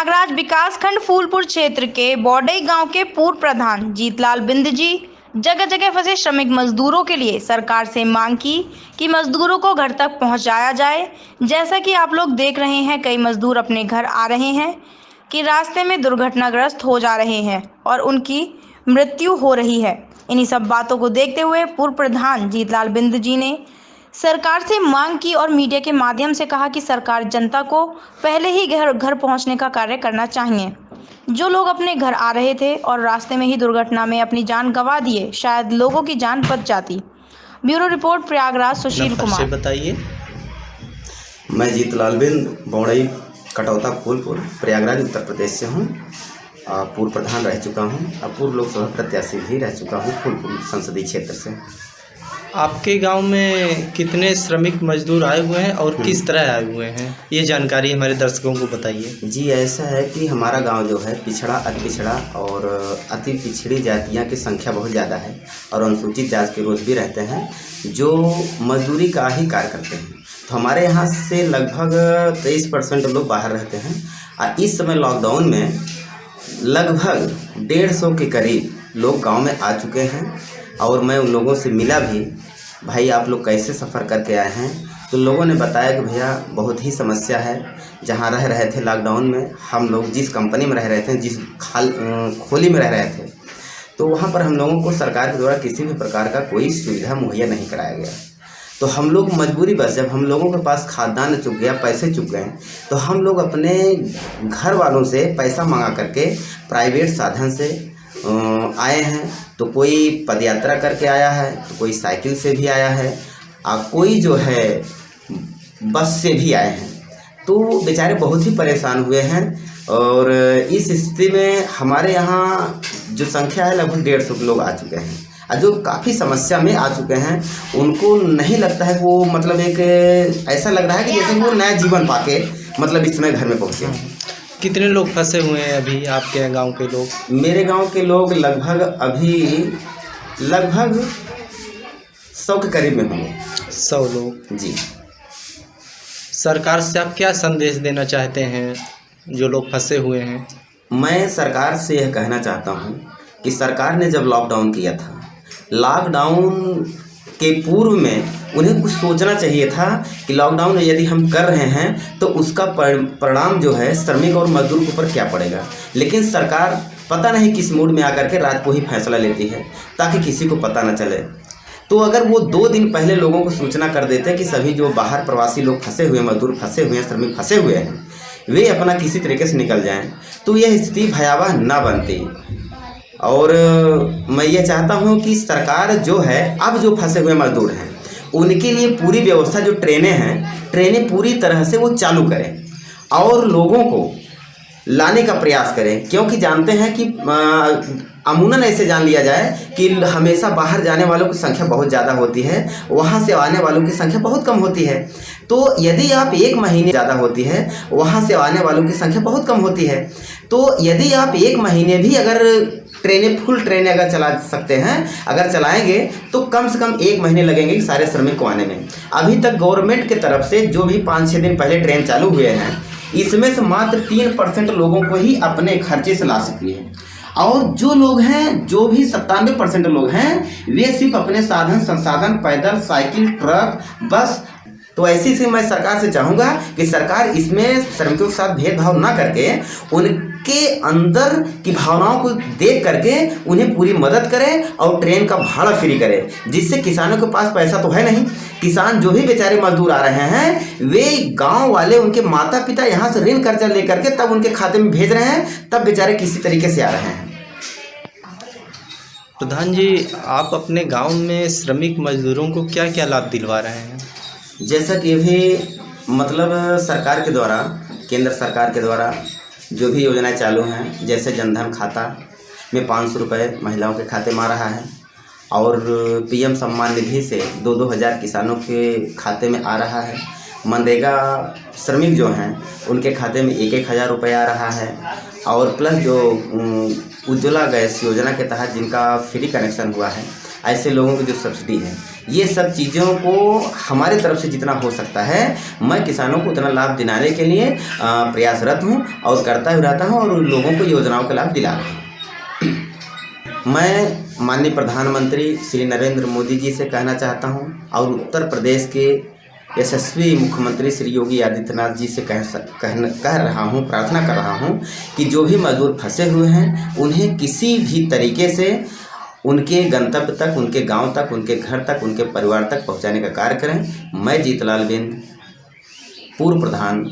प्रयागराज विकासखंड फूलपुर क्षेत्र के बौडई गांव के पूर्व प्रधान जीतलाल बिंद जी जगह जगह फंसे श्रमिक मजदूरों के लिए सरकार से मांग की कि मजदूरों को घर तक पहुंचाया जाए। जैसा कि आप लोग देख रहे हैं, कई मजदूर अपने घर आ रहे हैं कि रास्ते में दुर्घटनाग्रस्त हो जा रहे हैं और उनकी मृत्यु हो रही है। इन्हीं सब बातों को देखते हुए पूर्व प्रधान जीतलाल बिंद जी ने सरकार से मांग की और मीडिया के माध्यम से कहा कि सरकार जनता को पहले ही घर घर पहुंचने का कार्य करना चाहिए। जो लोग अपने घर आ रहे थे और रास्ते में ही दुर्घटना में अपनी जान गंवा दिए, शायद लोगों की जान बच जाती। Bureau report, Prayagraj, Sushil Kumar. बताइए। मैं जीतलाल बिंद बौड़ई कटौता फूलपुर प्रयागराज उत्तर प्रदेश से हूँ। पूर्व प्रधान रह चुका हूँ और पूर्व लोकसभा प्रत्याशी भी रह चुका हूँ फूलपुर संसदीय क्षेत्र से। आपके गांव में कितने श्रमिक मजदूर आए हुए हैं और किस तरह आए हुए हैं, ये जानकारी हमारे दर्शकों को बताइए। जी, ऐसा है कि हमारा गांव जो है पिछड़ा, अति पिछड़ा और अति पिछड़ी जातियां की संख्या बहुत ज़्यादा है और अनुसूचित जाति के लोग भी रहते हैं जो मजदूरी का ही कार्य करते हैं। तो हमारे यहाँ से लगभग 23% लोग बाहर रहते हैं और इस समय लॉकडाउन में लगभग 150 के करीब लोग गांव में आ चुके हैं। और मैं उन लोगों से मिला भी, भाई आप लोग कैसे सफ़र करके आए हैं? तो लोगों ने बताया कि भैया बहुत ही समस्या है। जहां रह रहे थे लॉकडाउन में, हम लोग जिस कंपनी में रह रहे थे, जिस खोली में रह रहे थे, तो वहां पर हम लोगों को सरकार के द्वारा किसी भी प्रकार का कोई सुविधा मुहैया नहीं कराया गया। तो हम लोग मजबूरी बस, जब हम लोगों के पास खाद्यान्न चुक गया, पैसे चुक गए, तो हम लोग अपने घर वालों से पैसा मंगा करके प्राइवेट साधन से आए हैं। तो कोई पदयात्रा करके आया है, तो कोई साइकिल से भी आया है और कोई जो है बस से भी आए हैं। तो बेचारे बहुत ही परेशान हुए हैं और इस स्थिति में हमारे यहाँ जो संख्या है लगभग 150 लोग आ चुके हैं और जो काफ़ी समस्या में आ चुके हैं। उनको नहीं लगता है, वो मतलब एक ऐसा लग रहा है कि जैसे वो नया जीवन पाके मतलब इस समय घर में पहुँचे। कितने लोग फंसे हुए हैं अभी आपके गांव के लोग? मेरे गांव के लोग लगभग 100 के करीब में होंगे। 100 लोग। जी। सरकार से आप क्या संदेश देना चाहते हैं जो लोग फंसे हुए हैं? मैं सरकार से यह कहना चाहता हूं कि सरकार ने जब लॉकडाउन किया था, लॉकडाउन के पूर्व में उन्हें कुछ सोचना चाहिए था कि लॉकडाउन यदि हम कर रहे हैं तो उसका परिणाम जो है श्रमिक और मजदूर के ऊपर क्या पड़ेगा। लेकिन सरकार पता नहीं किस मूड में आकर के रात को ही फैसला लेती है ताकि किसी को पता न चले। तो अगर वो 2 दिन पहले लोगों को सूचना कर देते कि सभी जो बाहर प्रवासी लोग फंसे हुए, मजदूर फंसे हुए हैं, श्रमिक फंसे हुए हैं, वे अपना किसी तरीके से निकल जाएं, तो यह स्थिति भयावह न बनती। और मैं ये चाहता हूँ कि सरकार जो है अब जो फंसे हुए मजदूर हैं उनके लिए पूरी व्यवस्था, जो ट्रेनें पूरी तरह से वो चालू करें और लोगों को लाने का प्रयास करें। क्योंकि जानते हैं कि अमूमन ऐसे जान लिया जाए कि हमेशा बाहर जाने वालों की संख्या बहुत ज़्यादा होती है, वहाँ से आने वालों की संख्या बहुत कम होती है। तो यदि आप 1 महीने ज़्यादा होती है, वहाँ से आने वालों की संख्या बहुत कम होती है। तो यदि आप 1 महीने भी अगर फुल ट्रेनें अगर चला सकते हैं, अगर चलाएंगे तो कम से कम 1 महीने लगेंगे सारे श्रमिक को आने में। अभी तक गवर्नमेंट की तरफ से जो भी 5-6 दिन पहले ट्रेन चालू हुए हैं, इसमें से मात्र 3% लोगों को ही अपने खर्चे से ला सकी है और जो लोग हैं, जो भी 97% लोग हैं, वे सिर्फ अपने साधन संसाधन, पैदल, साइकिल, ट्रक, बस। तो ऐसी से मैं सरकार से चाहूँगा कि सरकार इसमें श्रमिकों के साथ भेदभाव ना करके उनके अंदर की भावनाओं को देख करके उन्हें पूरी मदद करे और ट्रेन का भाड़ा फ्री करे, जिससे किसानों के पास पैसा तो है नहीं। किसान जो भी बेचारे मजदूर आ रहे हैं, वे गांव वाले, उनके माता पिता यहाँ से ऋण कर्जा लेकर के तब उनके खाते में भेज रहे हैं, तब बेचारे किसी तरीके से आ रहे हैं। प्रधान जी, आप अपने गाँव में श्रमिक मजदूरों को क्या क्या लाभ दिलवा रहे हैं? जैसा कि अभी मतलब सरकार के द्वारा, केंद्र सरकार के द्वारा जो भी योजनाएं चालू हैं, जैसे जनधन खाता में 500 रुपये महिलाओं के खाते में आ रहा है और PM सम्मान निधि से 2-2 हज़ार किसानों के खाते में आ रहा है। मनरेगा श्रमिक जो हैं उनके खाते में 1-1 हज़ार रुपये आ रहा है और प्लस जो उज्ज्वला गैस योजना के तहत जिनका फ्री कनेक्शन हुआ है, ऐसे लोगों की जो सब्सिडी है ये सब चीज़ों को हमारी तरफ से जितना हो सकता है मैं किसानों को उतना लाभ दिलाने के लिए प्रयासरत हूँ और करता भी रहता हूँ और उन लोगों को योजनाओं का लाभ दिला रहा हूँ। मैं माननीय प्रधानमंत्री श्री नरेंद्र मोदी जी से कहना चाहता हूँ और उत्तर प्रदेश के यशस्वी मुख्यमंत्री श्री योगी आदित्यनाथ जी से कह रहा हूँ, प्रार्थना कर रहा हूँ कि जो भी मजदूर फंसे हुए हैं उन्हें किसी भी तरीके से उनके गंतव्य तक, उनके गांव तक, उनके घर तक, उनके परिवार तक पहुंचाने का कार्य करें। मैं जीतलाल बिंद, पूर्व प्रधान